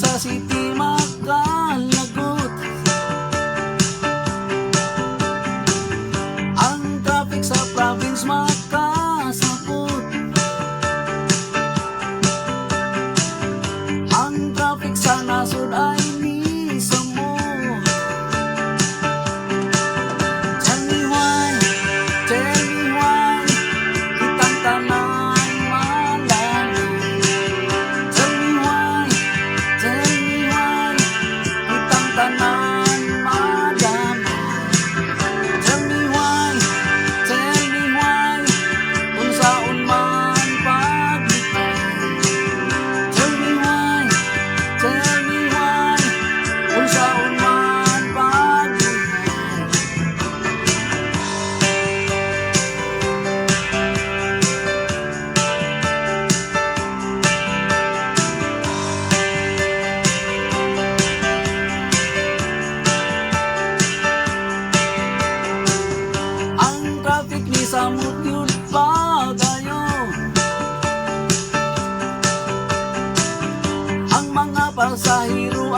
sa city makalagot. Ang traffic sa province makasapot. Ang traffic sa nasod ay nisamo. Tell me why, kitang tanan malamang. Tell me why, kitang tanan malamang. Tell me why, unsaon man paglipay. Tell me why, unsaon man paglipay. Ang traffic ni samot yun pagayo. Ang mga pasahero